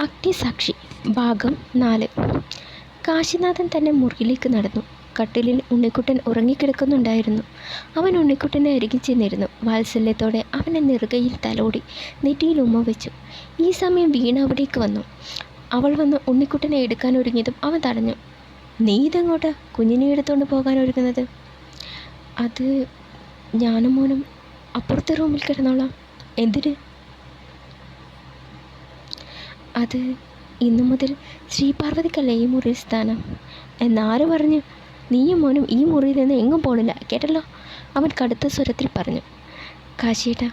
അഗ്നിസാക്ഷി ഭാഗം 4. കാശിനാഥൻ തന്നെ മുറിയിലേക്ക് നടന്നു. കട്ടിലിൽ ഉണ്ണിക്കുട്ടൻ ഉറങ്ങിക്കിടക്കുന്നുണ്ടായിരുന്നു. അവൻ ഉണ്ണിക്കുട്ടനെ അരികിൽ ചെന്നിരുന്നു. വാത്സല്യത്തോടെ അവനെ നെറുകയിൽ തലോടി നെറ്റിയിൽ ഉമ്മ വെച്ചു. ഈ സമയം വീണ അവിടേക്ക് വന്നു. അവൾ വന്ന് ഉണ്ണിക്കുട്ടനെ എടുക്കാൻ ഒരുങ്ങിയതും അവൻ തടഞ്ഞു. നീ ഇതെങ്ങോട്ടാ കുഞ്ഞിനെ എടുത്തുകൊണ്ട് പോകാൻ ഒരുങ്ങുന്നത്? അത് ഞാനും മോനും അപ്പുറത്തെ റൂമിൽ കിടന്നോളാം. എന്തിന്? അത് ഇന്നു മുതൽ ശ്രീപാർവതിക്കല്ലേ ഈ മുറിയിൽ സ്ഥാനം. എന്നാര് പറഞ്ഞു? നീയും മോനും ഈ മുറിയിൽ നിന്ന് എങ്ങും പോണില്ല, കേട്ടല്ലോ, അവൻ കടുത്ത സ്വരത്തിൽ പറഞ്ഞു. കാശിയേട്ടാ,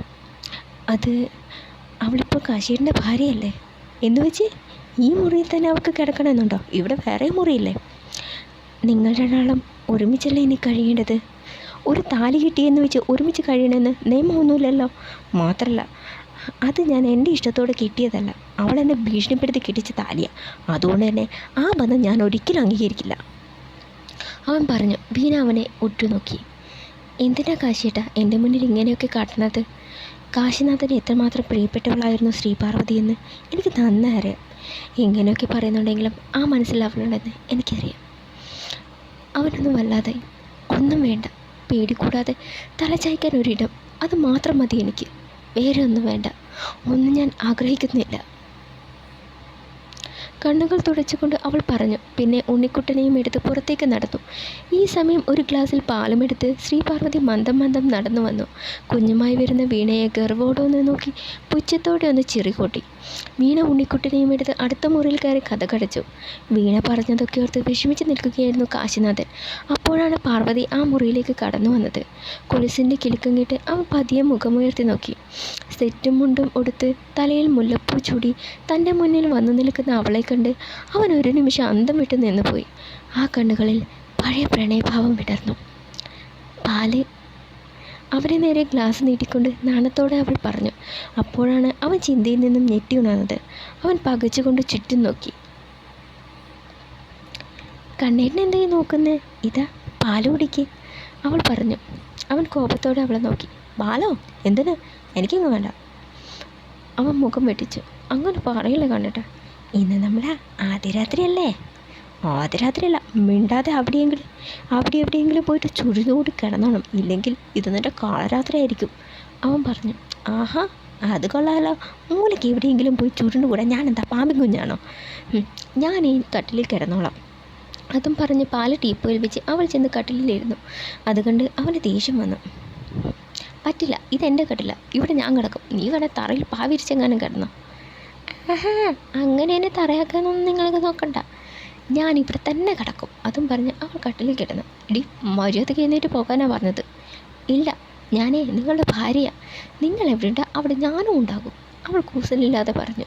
അത് അവളിപ്പോൾ കാശിയേട്ടൻ്റെ ഭാര്യയല്ലേ. എന്ന് വെച്ച് ഈ മുറിയിൽ തന്നെ അവൾക്ക് കിടക്കണമെന്നുണ്ടോ? ഇവിടെ വേറെ മുറിയില്ലേ? നിങ്ങൾ രണ്ടാളും ഒരുമിച്ചല്ലേ ഇനി കഴിയേണ്ടത്. ഒരു താലി കിട്ടിയെന്ന് വെച്ച് ഒരുമിച്ച് കഴിയണമെന്ന് നിയമമൊന്നുമില്ലല്ലോ. മാത്രമല്ല, അത് ഞാൻ എൻ്റെ ഇഷ്ടത്തോടെ കിട്ടിയതല്ല, അവളെന്നെ ഭീഷണിപ്പെടുത്തി കിട്ടിച്ച താലിയാണ്. അതുകൊണ്ട് തന്നെ ആ ബന്ധം ഞാൻ ഒരിക്കലും അംഗീകരിക്കില്ല, അവൻ പറഞ്ഞു. വീണ അവനെ ഉറ്റുനോക്കി. എന്തിനാ കാശിയേട്ടാ എൻ്റെ മുന്നിൽ ഇങ്ങനെയൊക്കെ കാട്ടണത്? കാശിനാഥന് എത്രമാത്രം പ്രിയപ്പെട്ടവളായിരുന്നു ശ്രീപാർവതി എന്ന് എനിക്ക് നന്നായി അറിയാം. ഇങ്ങനെയൊക്കെ പറയുന്നുണ്ടെങ്കിലും ആ മനസ്സിൽ അവളുണ്ടെന്ന് എനിക്കറിയാം. അവനൊന്നും വല്ലാതെ. ഒന്നും വേണ്ട, പേടികൂടാതെ തലചായ്ക്കാൻ ഒരിടം, അത് മാത്രം മതി എനിക്ക്. വേറെ ഒന്നും വേണ്ട, ഒന്നും ഞാൻ ആഗ്രഹിക്കുന്നില്ല, കണ്ണുകൾ തുടച്ചുകൊണ്ട് അവൾ പറഞ്ഞു. പിന്നെ ഉണ്ണിക്കുട്ടനെയും എടുത്ത് പുറത്തേക്ക് നടന്നു. ഈ സമയം ഒരു ഗ്ലാസ്സിൽ പാലുമെടുത്ത് ശ്രീപാർവതി മന്ദം മന്ദം നടന്നു വന്നു. കുഞ്ഞുമായി വരുന്ന വീണയെ ഗർവോടൊന്ന് നോക്കി പുച്ഛത്തോടെ ഒന്ന് ചിറികൂട്ടി. വീണ ഉണ്ണിക്കുട്ടനെയും എടുത്ത് അടുത്ത മുറിയിൽ കയറി കതകടച്ചു. വീണ പറഞ്ഞതൊക്കെ ഓർത്ത് വിഷമിച്ച് നിൽക്കുകയായിരുന്നു കാശിനാഥൻ. അപ്പോഴാണ് പാർവതി ആ മുറിയിലേക്ക് കടന്നു വന്നത്. കൊലുസിൻ്റെ കിലുക്കം കേട്ട് അവൻ പതിയെ മുഖമുയർത്തി നോക്കി. സെറ്റും മുണ്ടും ഉടുത്ത് തലയിൽ മുല്ലപ്പൂ ചൂടി തൻ്റെ മുന്നിൽ വന്നു നിൽക്കുന്ന അവളെ കണ്ട് അവൻ ഒരു നിമിഷം അന്തം വിട്ട് നിന്നുപോയി. ആ കണ്ണുകളിൽ പഴയ പ്രണയഭാവം വിടർന്നു. പാല്, അവരെ നേരെ ഗ്ലാസ് നീട്ടിക്കൊണ്ട് നാണത്തോടെ അവൾ പറഞ്ഞു. അപ്പോഴാണ് അവൻ ചിന്തയിൽ നിന്നും ഞെട്ടി ഉണർന്നത്. അവൻ പകച്ചുകൊണ്ട് ചുറ്റും നോക്കി. കണ്ണേരിന് എന്തായി നോക്കുന്നേ? ഇതാ പാല് കുടിക്ക്, അവൾ പറഞ്ഞു. അവൻ കോപത്തോടെ അവളെ നോക്കി. പാലോ? എന്തിന്? എനിക്കൊന്നും വേണ്ട, അവൻ മുഖം വെട്ടിച്ചു. അങ്ങനെ പറയില്ല കണ്ടിട്ടാ, ഇന്ന് നമ്മളാ ആദ്യ രാത്രിയല്ലേ? ആദ്യ രാത്രിയല്ല, മിണ്ടാതെ അവിടെ എവിടെയെങ്കിലും പോയിട്ട് ചുരുന്നുകൂടി കിടന്നോണം, ഇല്ലെങ്കിൽ ഇത് നിൻ്റെ കാളരാത്രി ആയിരിക്കും, അവൻ പറഞ്ഞു. ആഹാ, അത് കൊള്ളാമല്ലോ, മൂലയ്ക്ക് എവിടെയെങ്കിലും പോയി ചുരുണ്ടുകൂടാ ഞാനെന്താ പാമ്പിൻ കുഞ്ഞാണോ? ഞാൻ ഈ കട്ടിലിൽ കിടന്നോളാം, അതും പറഞ്ഞ് പാല് ടീപ്പോയിൽ വെച്ച് അവൾ ചെന്ന് കട്ടിലിലിരുന്നു. അതുകണ്ട് അവന് ദേഷ്യം വന്നു. പറ്റില്ല, ഇതെൻ്റെ കട്ടില, ഇവിടെ ഞാൻ കിടക്കും, നീ വേണേ തറയിൽ പാവിരിച്ചെങ്ങാനും കിടന്നോ. ആഹാ, അങ്ങനെ എന്നെ തറയാക്കാനൊന്നും നിങ്ങൾക്ക് നോക്കണ്ട, ഞാനിവിടെ തന്നെ കിടക്കും, അതും പറഞ്ഞ് അവൾ കട്ടിലിൽ കിടന്നു. ഇടി, മര്യാദയ്ക്ക് എഴുന്നേറ്റ് പോകാനാണ് പറഞ്ഞത്. ഇല്ല, ഞാനേ നിങ്ങളുടെ ഭാര്യയാണ്, നിങ്ങൾ എവിടെയുണ്ട് അവിടെ ഞാനും ഉണ്ടാകും, അവൾ കൂസലില്ലാതെ പറഞ്ഞു.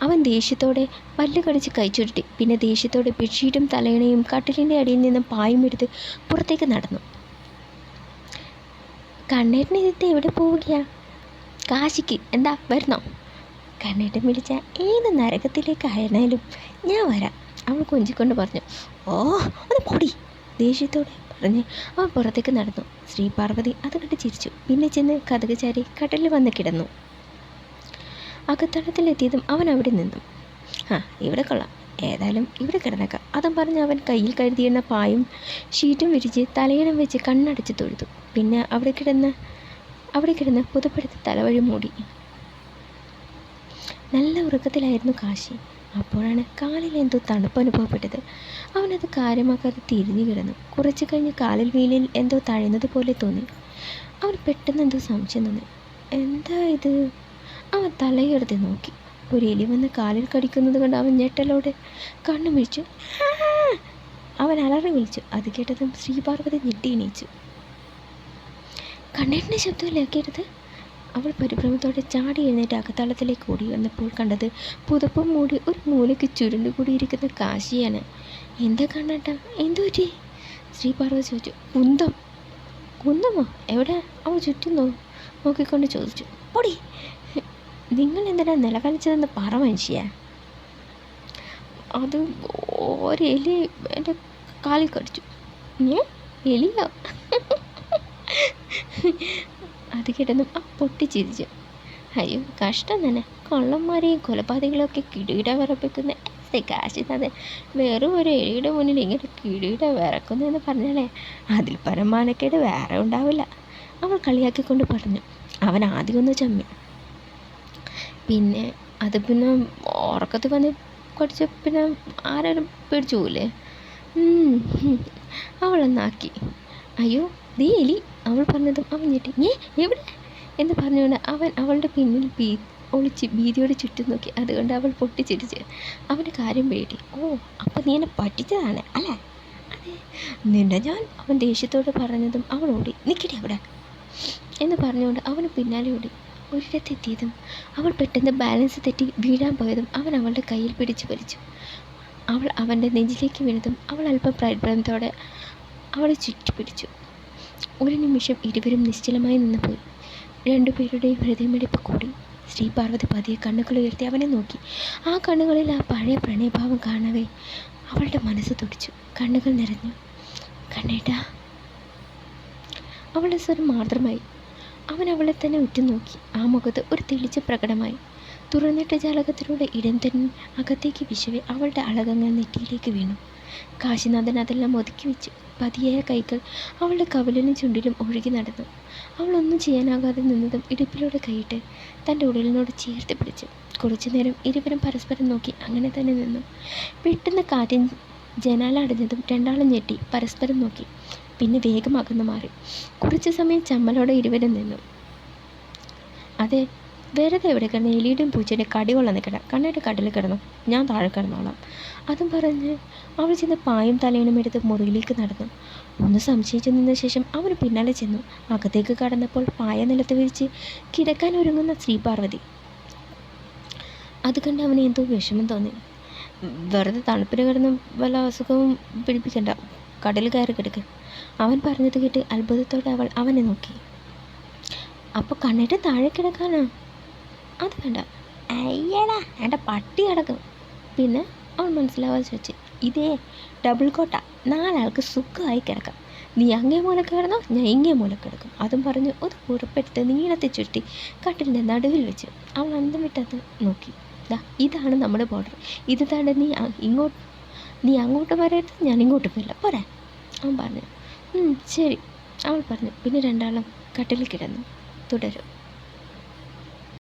അവൻ ദേഷ്യത്തോടെ പല്ല് കടിച്ച് കൈ ചുരുട്ടി. പിന്നെ ദേഷ്യത്തോടെ ബെഡ്ഷീറ്റും തലയണയും കട്ടിലിൻ്റെ അടിയിൽ നിന്നും പായും എടുത്ത് പുറത്തേക്ക് നടന്നു. കണ്ണേട്ടൻ ഇതിട്ട് എവിടെ പോവുകയാ? കാശിക്ക്. എന്താ, വരുന്നോ? കണ്ണേട്ടൻ വിളിച്ച ഏത് നരകത്തിലേക്ക് ആയിരുന്നാലും ഞാൻ വരാം, അവൾ കൊഞ്ചിക്കൊണ്ട് പറഞ്ഞു. ഓ, ഒന്ന് പൊടി, ദേഷ്യത്തോടെ പറഞ്ഞ് അവൻ പുറത്തേക്ക് നടന്നു. ശ്രീപാർവതി അത് കണ്ട് ചിരിച്ചു. പിന്നെ ചെന്ന് കതക് ചാരി കട്ടിലിൽ വന്ന് കിടന്നു. അകത്തളത്തിലെത്തിയതും അവൻ അവിടെ നിന്നു. ഇവിടെ കൊള്ളാം, ഏതായാലും ഇവിടെ കിടന്നേക്കാം, അതും പറഞ്ഞ് അവൻ കയ്യിൽ കരുതിയിരുന്ന പായും ഷീറ്റും വിരിച്ച് തലയിണം വെച്ച് കണ്ണടച്ച് തൊഴുതു. പിന്നെ അവിടെ കിടന്ന് പുതുപ്പെടുത്ത് തലവഴി മൂടി. നല്ല ഉറക്കത്തിലായിരുന്നു കാശി. അപ്പോഴാണ് കാലിൽ എന്തോ തണുപ്പ് അനുഭവപ്പെട്ടത്. അവനത് കാര്യമാക്കാതെ തിരിഞ്ഞു കിടന്നു. കുറച്ച് കഴിഞ്ഞ് കാലിൽ വീലിൽ എന്തോ തഴയുന്നത് പോലെ തോന്നി. അവൻ പെട്ടെന്ന് എന്തോ സംശയം തോന്നി. എന്താ ഇത്? അവൻ തലയുയർത്തി നോക്കി. ഒരു എലി വന്ന് കാലിൽ കടിക്കുന്നത് കൊണ്ട് അവൻ ഞെട്ടലോടെ കണ്ണു വിളിച്ചു. അവൻ അലറി വിളിച്ചു. അത് കേട്ടതും ശ്രീപാർവതി ഞെട്ടി എണീച്ചു. കണ്ണേട്ടൻ്റെ ശബ്ദമല്ലേ കേട്ടത്? അവൾ പരിഭ്രമത്തോടെ ചാടി എഴുന്നേറ്റ് അകത്തളത്തിലേക്ക് ഓടി വന്നപ്പോൾ കണ്ടത് പുതപ്പും മൂടി ഒരു മൂലയ്ക്ക് ചുരുണ്ടുകൂടിയിരിക്കുന്ന കാശിയാണ്. എന്താ കണ്ണേട്ടാ, എന്തു പറ്റി? ശ്രീപാർവതി ചോദിച്ചു. കുന്തമോ? എവിടെ? അവൾ ചുറ്റും നോക്കിക്കൊണ്ട് ചോദിച്ചു. പൊടി, നിങ്ങൾ എന്തിനാ നിലകളിച്ചതെന്ന് പറ മനുഷ്യ. അത് ഒരെലി എൻ്റെ കാലിൽ കടിച്ചു. എലിയോ? അത് കേട്ടതും ആ പൊട്ടിച്ചിരിച്ചു. അയ്യോ കഷ്ടം തന്നെ. കൊള്ളന്മാരെയും കൊലപാതകളൊക്കെ കിരീടം വിറപ്പിക്കുന്ന കാശിനാഥൻ വെറും ഒരു എലിയുടെ മുന്നിൽ ഇങ്ങനെ കിരീടം വിറക്കുന്നതെന്ന് പറഞ്ഞാലേ അതിൽ പരമാനക്കേട് വേറെ ഉണ്ടാവില്ല. അവൾ കളിയാക്കിക്കൊണ്ട് പറഞ്ഞു. അവൻ ആദ്യം ഒന്ന് ചമ്മി. പിന്നെ അത് പിന്നെ ഉറക്കത്തിൽ വന്ന് കടിച്ച പിന്നെ ആരും പേടിച്ചു പോവില്ലേ? അവളൊന്നാക്കി. അയ്യോ നീ എലി, അവൾ പറഞ്ഞതും അവൻ ഞെട്ടി. എവിടെ എന്ന് പറഞ്ഞുകൊണ്ട് അവൻ അവളുടെ പിന്നിൽ ഒളിച്ച് ഭീതിയോടെ ചുറ്റും നോക്കി. അതുകൊണ്ട് അവൾ പൊട്ടിച്ചിരിച്ച്. അവൻ്റെ കാര്യം പേടി. ഓ അപ്പം നീ എന്നെ പറ്റിച്ചതാണ് അല്ലേ? അതെ നിന്നെ ഞാൻ, അവൻ ദേഷ്യത്തോട് പറഞ്ഞതും അവൾ ഓടി. നിൽക്കട്ടെ അവിടെ എന്ന് പറഞ്ഞുകൊണ്ട് അവന് പിന്നാലെ ഓടി. ഒരിടത്തെത്തിയതും അവൾ പെട്ടെന്ന് ബാലൻസ് തെറ്റി വീഴാൻ പോയതും അവൻ അവളുടെ കയ്യിൽ പിടിച്ചു വലിച്ചു. അവൾ അവൻ്റെ നെഞ്ചിലേക്ക് വീണതും അവൾ അല്പം പരിഭ്രമത്തോടെ അവളെ ചുറ്റിപ്പിടിച്ചു. ഒരു നിമിഷം ഇരുവരും നിശ്ചലമായി നിന്നുപോയി. രണ്ടുപേരുടെയും ഹൃദയമിടിപ്പ് കൂടി. ശ്രീപാർവതി പതിയെ കണ്ണുകൾ ഉയർത്തി അവനെ നോക്കി. ആ കണ്ണുകളിൽ ആ പഴയ പ്രണയഭാവം കാണവേ അവളുടെ മനസ്സ് തുടിച്ചു. കണ്ണുകൾ നിറഞ്ഞു. കണ്ണേട്ടാ, അവളുടെ സ്വരം മാത്രമായി. അവൻ അവളെ തന്നെ ഉറ്റുനോക്കി. ആ മുഖത്ത് ഒരു തെളിച്ചം പ്രകടമായി. തുറന്നിട്ട ജാലകത്തിലൂടെ ഇടം തന്നെ അകത്തേക്ക് വിശവെ അവളുടെ അളകങ്ങൾ നെറ്റിയിലേക്ക് വീണു. കാശിനാഥൻ അതെല്ലാം ഒതുക്കി വെച്ചു. പതിയായ കൈകൾ അവളുടെ കവിളിലും ചുണ്ടിലും ഒഴുകി നടന്നു. അവളൊന്നും ചെയ്യാനാകാതെ നിന്നതും ഇടുപ്പിലൂടെ കൈയിട്ട് തൻ്റെ ഉടലിനോട് ചേർത്ത് പിടിച്ചു. കുറച്ചു നേരം ഇരുവരും പരസ്പരം നോക്കി അങ്ങനെ തന്നെ നിന്നു. പെട്ടെന്ന് കാറ്റിൻ ജനാല അടഞ്ഞതും രണ്ടാളും ഞെട്ടി പരസ്പരം നോക്കി. പിന്നെ വേഗം അകന്നു മാറി. കുറച്ചു സമയം ചമ്മലോടെ ഇരുവരും നിന്നു. അതെ, വെറുതെ എവിടെ കിടന്ന് എലിയുടെയും പൂച്ചയുടെയും കടി കൊള്ളാൻ നിൽക്കട്ടെ. കണ്ണായിട്ട് കടലിൽ കിടന്നു, ഞാൻ താഴെ കിടന്നോളാം. അതും പറഞ്ഞ് അവൾ ചെന്ന് പായും തലയണും എടുത്ത് മുറിയിലേക്ക് നടന്നു. ഒന്ന് സംശയിച്ചു നിന്ന ശേഷം അവന് പിന്നാലെ ചെന്നു. അകത്തേക്ക് കടന്നപ്പോൾ പായ നിലത്ത് വിരിച്ച് കിടക്കാൻ ഒരുങ്ങുന്ന ശ്രീപാർവതി. അത് കണ്ട് അവന് എന്തോ വിഷമം തോന്നി. വെറുതെ തണുപ്പിന് കിടന്ന് വല്ല അസുഖവും പിടിപ്പിക്കണ്ട, കടലിൽ കയറി കിടക്ക്. അവൻ പറഞ്ഞത് കേട്ട് അത്ഭുതത്തോടെ അവൾ അവനെ നോക്കി. അപ്പോൾ കണ്ണിട്ട് താഴെ കിടക്കാനാ? അത് വേണ്ട. അയ്യടാ എൻ്റെ പട്ടി കിടക്കും. പിന്നെ അവൾ മനസ്സിലാവാതെ ചോദിച്ചു. ഇതേ ഡബിൾ കോട്ട, 4 ആൾക്ക് സുഖമായി കിടക്കാം. നീ അങ്ങേ മൂലക്ക് കിടന്നോ, ഞാൻ ഇങ്ങേ മൂലക്ക് കിടക്കും. അതും പറഞ്ഞു ഒരു ഉറപ്പെടുത്ത് നീളത്തെ ചുറ്റി കട്ടിലിൻ്റെ നടുവിൽ വെച്ചു. അവൾ അന്തം വിട്ടത് നോക്കി. ഇതാണ് നമ്മുടെ ബോർഡർ. ഇത് താണ്ട് നീ അങ്ങോട്ട് വരരുത്, ഞാൻ ഇങ്ങോട്ട് പോയില്ല, പോരാ. അവൻ പറഞ്ഞു ശരി. അവൾ പറഞ്ഞു. പിന്നെ രണ്ടാളും കട്ടിലിൽ കിടന്നു. തുടരും.